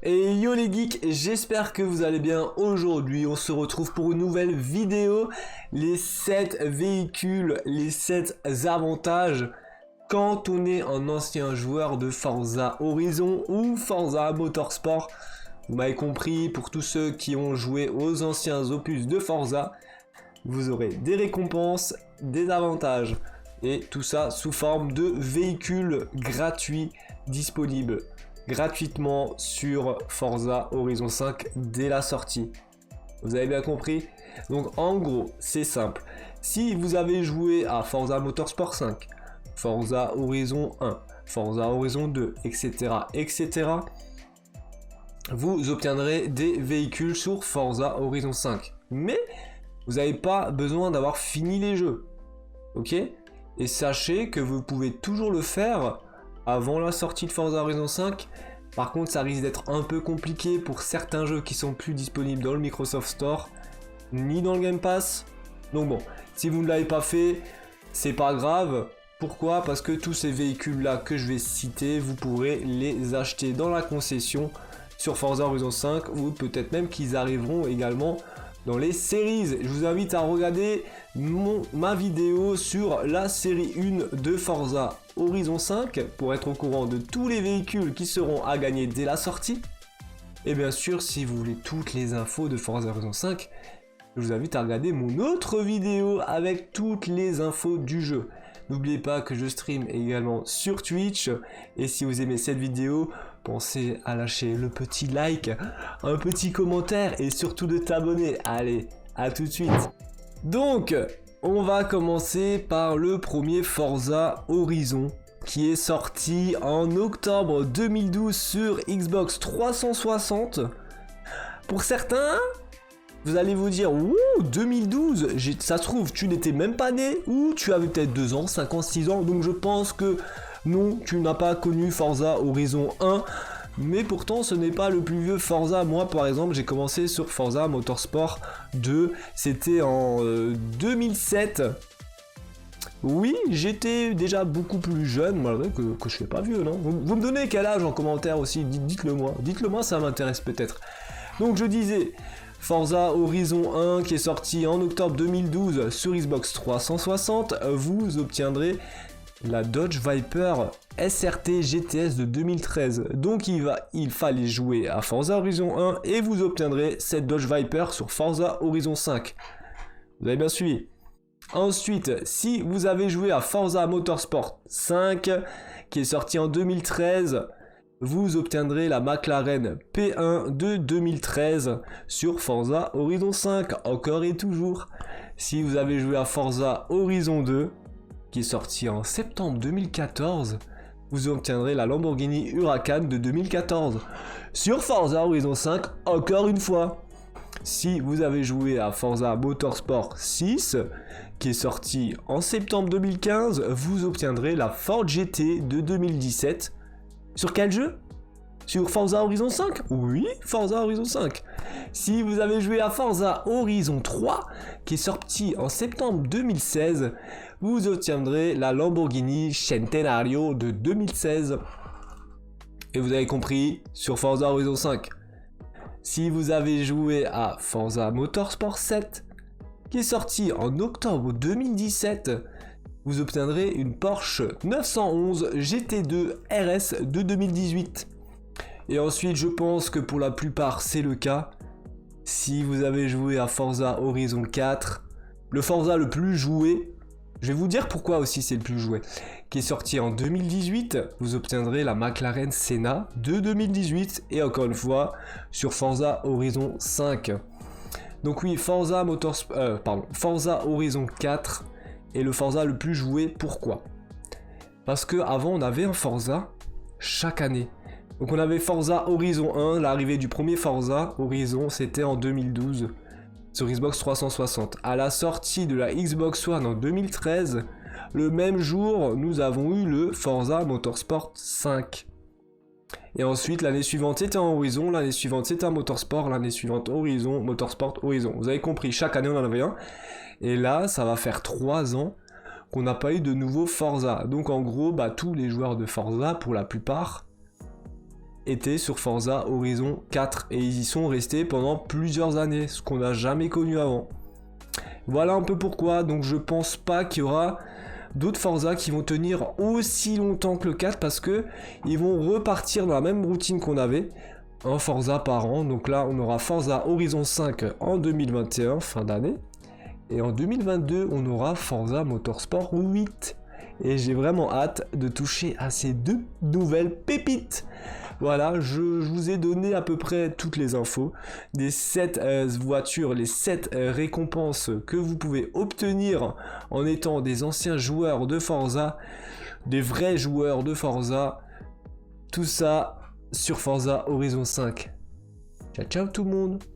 Et yo les geeks, j'espère que vous allez bien. Aujourd'hui, on se retrouve pour une nouvelle vidéo. Les 7 véhicules, les 7 avantages quand on est un ancien joueur de Forza Horizon ou Forza Motorsport. Vous m'avez compris, pour tous ceux qui ont joué aux anciens opus de Forza, vous aurez des récompenses, des avantages. Et tout ça sous forme de véhicules gratuits disponibles gratuitement sur Forza Horizon 5 dès la sortie. Vous avez bien compris? Donc en gros, c'est simple. Si vous avez joué à Forza Motorsport 5, Forza Horizon 1, Forza Horizon 2, etc., etc., vous obtiendrez des véhicules sur Forza Horizon 5. Mais vous n'avez pas besoin d'avoir fini les jeux. Ok? Et sachez que vous pouvez toujours le faire avant la sortie de Forza Horizon 5. Par contre, ça risque d'être un peu compliqué pour certains jeux qui sont plus disponibles dans le Microsoft Store, ni dans le Game Pass. Donc bon, si vous ne l'avez pas fait, c'est pas grave. Pourquoi? Parce que tous ces véhicules-là que je vais citer, vous pourrez les acheter dans la concession sur Forza Horizon 5, ou peut-être même qu'ils arriveront également dans les séries. Je vous invite à regarder ma vidéo sur la série 1 de Forza Horizon 5 pour être au courant de tous les véhicules qui seront à gagner dès la sortie. Et bien sûr, si vous voulez toutes les infos de Forza Horizon 5, je vous invite à regarder mon autre vidéo avec toutes les infos du jeu. N'oubliez pas que je stream également sur Twitch, et si vous aimez cette vidéo, pensez à lâcher le petit like, un petit commentaire et surtout de t'abonner. Allez, à tout de suite. Donc, on va commencer par le premier Forza Horizon qui est sorti en octobre 2012 sur Xbox 360. Pour certains, vous allez vous dire, ouh, 2012, ça se trouve, tu n'étais même pas né, ou tu avais peut-être 2 ans, 5 ans, 6 ans, donc je pense que non, tu n'as pas connu Forza Horizon 1, mais pourtant ce n'est pas le plus vieux Forza. Moi par exemple, j'ai commencé sur Forza Motorsport 2, c'était en 2007. Oui, j'étais déjà beaucoup plus jeune, malgré que je fais pas vieux, non? Vous me donnez quel âge en commentaire aussi, dites-le moi. Dites-le moi, ça m'intéresse peut-être. Donc je disais, Forza Horizon 1 qui est sorti en octobre 2012 sur Xbox 360, vous obtiendrez la Dodge Viper SRT GTS de 2013. Donc il fallait jouer à Forza Horizon 1 et vous obtiendrez cette Dodge Viper sur Forza Horizon 5. Vous avez bien suivi. Ensuite, si vous avez joué à Forza Motorsport 5 qui est sorti en 2013, vous obtiendrez la McLaren P1 de 2013 sur Forza Horizon 5, encore et toujours. Si vous avez joué à Forza Horizon 2, qui est sorti en septembre 2014, vous obtiendrez la Lamborghini Huracan de 2014 sur Forza Horizon 5, encore une fois. Si vous avez joué à Forza Motorsport 6, qui est sorti en septembre 2015, vous obtiendrez la Ford GT de 2017. Sur quel jeu? Sur Forza Horizon 5? Oui, Forza Horizon 5. Si vous avez joué à Forza Horizon 3, qui est sorti en septembre 2016, vous obtiendrez la Lamborghini Centenario de 2016. Et vous avez compris, sur Forza Horizon 5. Si vous avez joué à Forza Motorsport 7, qui est sorti en octobre 2017, vous obtiendrez une Porsche 911 GT2 RS de 2018. Et ensuite, je pense que pour la plupart, c'est le cas. Si vous avez joué à Forza Horizon 4, le Forza le plus joué, je vais vous dire pourquoi aussi c'est le plus joué, qui est sorti en 2018, vous obtiendrez la McLaren Senna de 2018, et encore une fois, sur Forza Horizon 5. Donc oui, Forza Horizon 4 est le Forza le plus joué. Pourquoi? Parce que avant on avait un Forza chaque année. Donc on avait Forza Horizon 1, l'arrivée du premier Forza Horizon c'était en 2012 sur Xbox 360. À la sortie de la Xbox One en 2013, le même jour nous avons eu le Forza Motorsport 5. Et ensuite l'année suivante c'était un Horizon, l'année suivante c'était un Motorsport, l'année suivante Horizon, Motorsport, Horizon. Vous avez compris, chaque année on en avait un. Et là ça va faire 3 ans qu'on n'a pas eu de nouveau Forza. Donc en gros, tous les joueurs de Forza, pour la plupart, étaient sur Forza Horizon 4 et ils y sont restés pendant plusieurs années, ce qu'on n'a jamais connu avant. Voilà un peu pourquoi, donc je pense pas qu'il y aura d'autres Forza qui vont tenir aussi longtemps que le 4 parce que ils vont repartir dans la même routine qu'on avait, un Forza par an. Donc là on aura Forza Horizon 5 en 2021, fin d'année, et en 2022 on aura Forza Motorsport 8. Et j'ai vraiment hâte de toucher à ces deux nouvelles pépites. Voilà, je vous ai donné à peu près toutes les infos des 7 voitures, les 7 récompenses que vous pouvez obtenir en étant des anciens joueurs de Forza, des vrais joueurs de Forza. Tout ça sur Forza Horizon 5. Ciao ciao tout le monde!